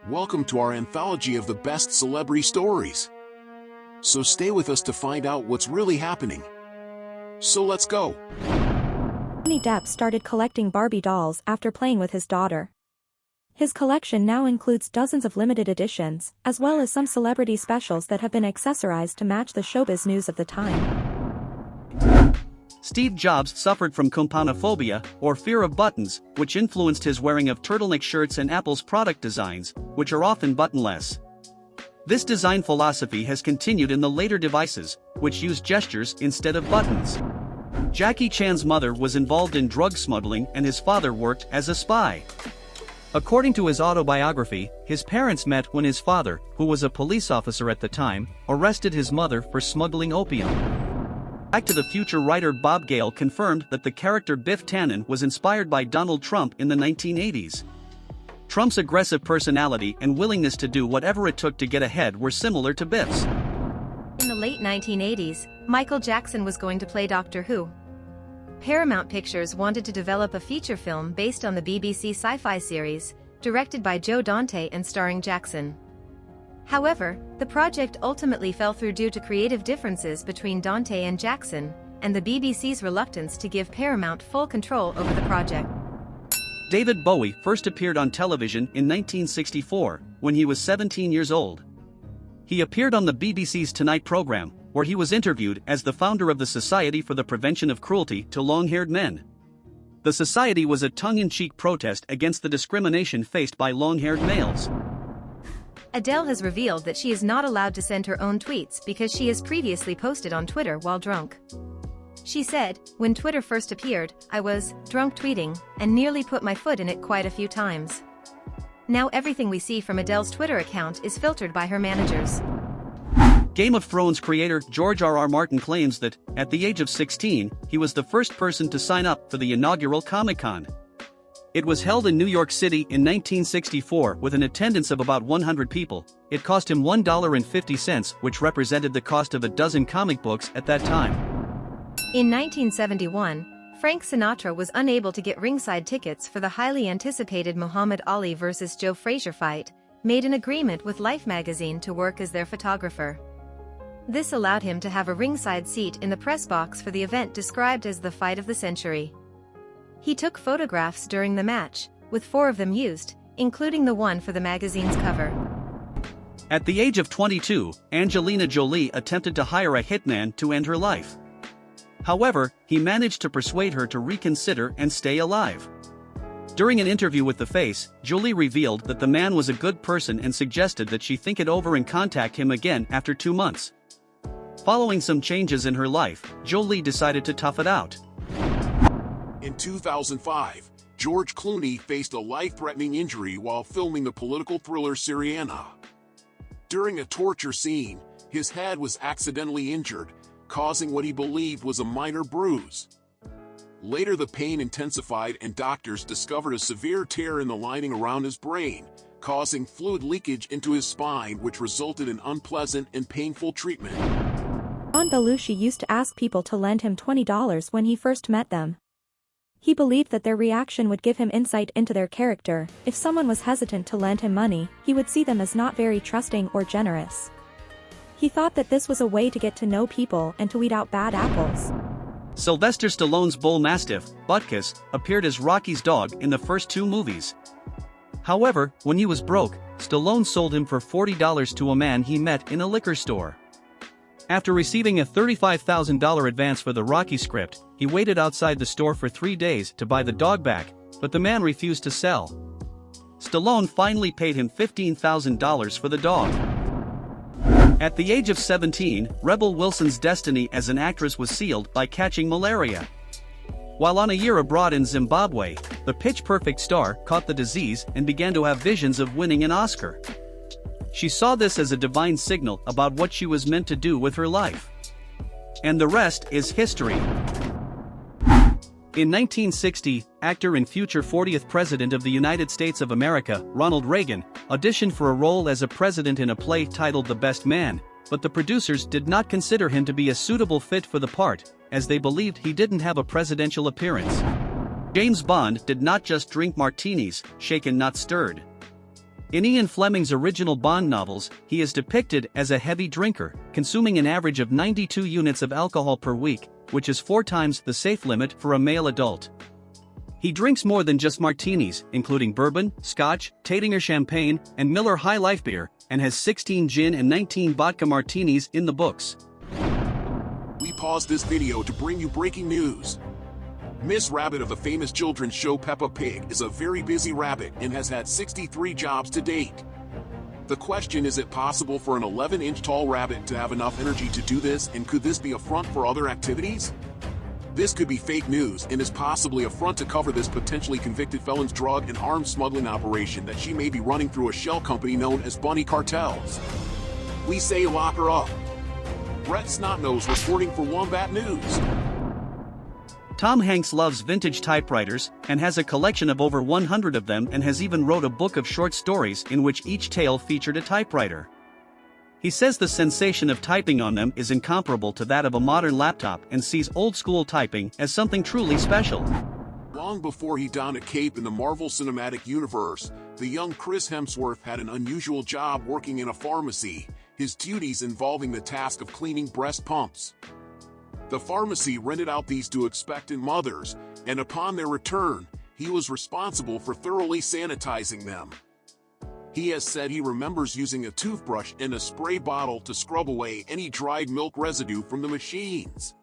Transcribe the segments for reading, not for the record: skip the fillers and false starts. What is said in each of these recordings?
Welcome to our anthology of the best celebrity stories. So stay with us to find out what's really happening. So let's go. Johnny Depp started collecting Barbie dolls after playing with his daughter. His collection now includes dozens of limited editions, as well as some celebrity specials that have been accessorized to match the showbiz news of the time. Steve Jobs suffered from compoundophobia, or fear of buttons, which influenced his wearing of turtleneck shirts and Apple's product designs, which are often buttonless. This design philosophy has continued in the later devices, which use gestures instead of buttons. Jackie Chan's mother was involved in drug smuggling and his father worked as a spy. According to his autobiography, his parents met when his father, who was a police officer at the time, arrested his mother for smuggling opium. Back to the Future writer Bob Gale confirmed that the character Biff Tannen was inspired by Donald Trump in the 1980s. Trump's aggressive personality and willingness to do whatever it took to get ahead were similar to Biff's. In the late 1980s, Michael Jackson was going to play Doctor Who. Paramount Pictures wanted to develop a feature film based on the BBC sci-fi series, directed by Joe Dante and starring Jackson. However, the project ultimately fell through due to creative differences between Dante and Jackson, and the BBC's reluctance to give Paramount full control over the project. David Bowie first appeared on television in 1964, when he was 17 years old. He appeared on the BBC's Tonight program, where he was interviewed as the founder of the Society for the Prevention of Cruelty to Long-Haired Men. The society was a tongue-in-cheek protest against the discrimination faced by long-haired males. Adele has revealed that she is not allowed to send her own tweets because she has previously posted on Twitter while drunk. She said, "When Twitter first appeared, I was drunk tweeting and nearly put my foot in it quite a few times." Now everything we see from Adele's Twitter account is filtered by her managers. Game of Thrones creator George R.R. Martin claims that, at the age of 16, he was the first person to sign up for the inaugural Comic-Con. It was held in New York City in 1964 with an attendance of about 100 people. It cost him $1.50, which represented the cost of a dozen comic books at that time. In 1971, Frank Sinatra was unable to get ringside tickets for the highly anticipated Muhammad Ali vs. Joe Frazier fight, made an agreement with Life magazine to work as their photographer. This allowed him to have a ringside seat in the press box for the event described as the fight of the century. He took photographs during the match, with 4 of them used, including the one for the magazine's cover. At the age of 22, Angelina Jolie attempted to hire a hitman to end her life. However, he managed to persuade her to reconsider and stay alive. During an interview with The Face, Jolie revealed that the man was a good person and suggested that she think it over and contact him again after 2 months. Following some changes in her life, Jolie decided to tough it out. In 2005, George Clooney faced a life-threatening injury while filming the political thriller Syriana. During a torture scene, his head was accidentally injured, causing what he believed was a minor bruise. Later the pain intensified and doctors discovered a severe tear in the lining around his brain, causing fluid leakage into his spine, which resulted in unpleasant and painful treatment. John Belushi used to ask people to lend him $20 when he first met them. He believed that their reaction would give him insight into their character. If someone was hesitant to lend him money, he would see them as not very trusting or generous. He thought that this was a way to get to know people and to weed out bad apples. Sylvester Stallone's bull mastiff, Butkus, appeared as Rocky's dog in the first 2 movies. However, when he was broke, Stallone sold him for $40 to a man he met in a liquor store. After receiving a $35,000 advance for the Rocky script, he waited outside the store for 3 days to buy the dog back, but the man refused to sell. Stallone finally paid him $15,000 for the dog. At the age of 17, Rebel Wilson's destiny as an actress was sealed by catching malaria. While on a year abroad in Zimbabwe, the pitch-perfect star caught the disease and began to have visions of winning an Oscar. She saw this as a divine signal about what she was meant to do with her life. And the rest is history. In 1960, actor and future 40th President of the United States of America, Ronald Reagan, auditioned for a role as a president in a play titled The Best Man, but the producers did not consider him to be a suitable fit for the part, as they believed he didn't have a presidential appearance. James Bond did not just drink martinis, shaken not stirred. In Ian Fleming's original Bond novels, he is depicted as a heavy drinker, consuming an average of 92 units of alcohol per week, which is 4 times the safe limit for a male adult. He drinks more than just martinis, including bourbon, scotch, Taitinger champagne, and Miller High Life beer, and has 16 gin and 19 vodka martinis in the books. We paused this video to bring you breaking news. Miss Rabbit of the famous children's show Peppa Pig is a very busy rabbit and has had 63 jobs to date. The question is it possible for an 11-inch tall rabbit to have enough energy to do this, and could this be a front for other activities? This could be fake news and is possibly a front to cover this potentially convicted felon's drug and arms smuggling operation that she may be running through a shell company known as Bunny Cartels. We say lock her up. Brett Snotnose reporting for Wombat News. Tom Hanks loves vintage typewriters, and has a collection of over 100 of them, and has even wrote a book of short stories in which each tale featured a typewriter. He says the sensation of typing on them is incomparable to that of a modern laptop, and sees old-school typing as something truly special. Long before he donned a cape in the Marvel Cinematic Universe, the young Chris Hemsworth had an unusual job working in a pharmacy, his duties involving the task of cleaning breast pumps. The pharmacy rented out these to expectant mothers, and upon their return, he was responsible for thoroughly sanitizing them. He has said he remembers using a toothbrush and a spray bottle to scrub away any dried milk residue from the machines.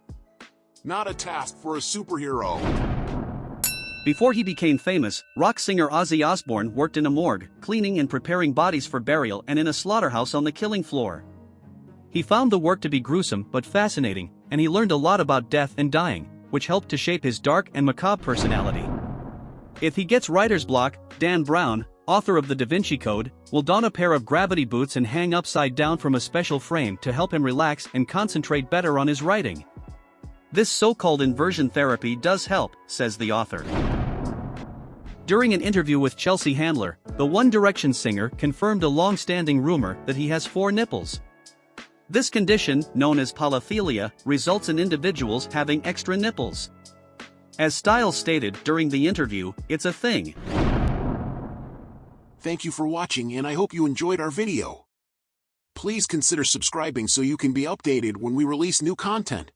Not a task for a superhero. Before he became famous, rock singer Ozzy Osbourne worked in a morgue, cleaning and preparing bodies for burial, and in a slaughterhouse on the killing floor. He found the work to be gruesome but fascinating, and he learned a lot about death and dying, which helped to shape his dark and macabre personality. If he gets writer's block, Dan Brown, author of the Da Vinci Code, will don a pair of gravity boots and hang upside down from a special frame to help him relax and concentrate better on his writing. This so-called inversion therapy does help, says the author. During an interview with Chelsea Handler, the One Direction singer confirmed a long-standing rumor that he has 4 nipples. This condition, known as polyphilia, results in individuals having extra nipples. As Styles stated during the interview, it's a thing. Thank you for watching, and I hope you enjoyed our video. Please consider subscribing so you can be updated when we release new content.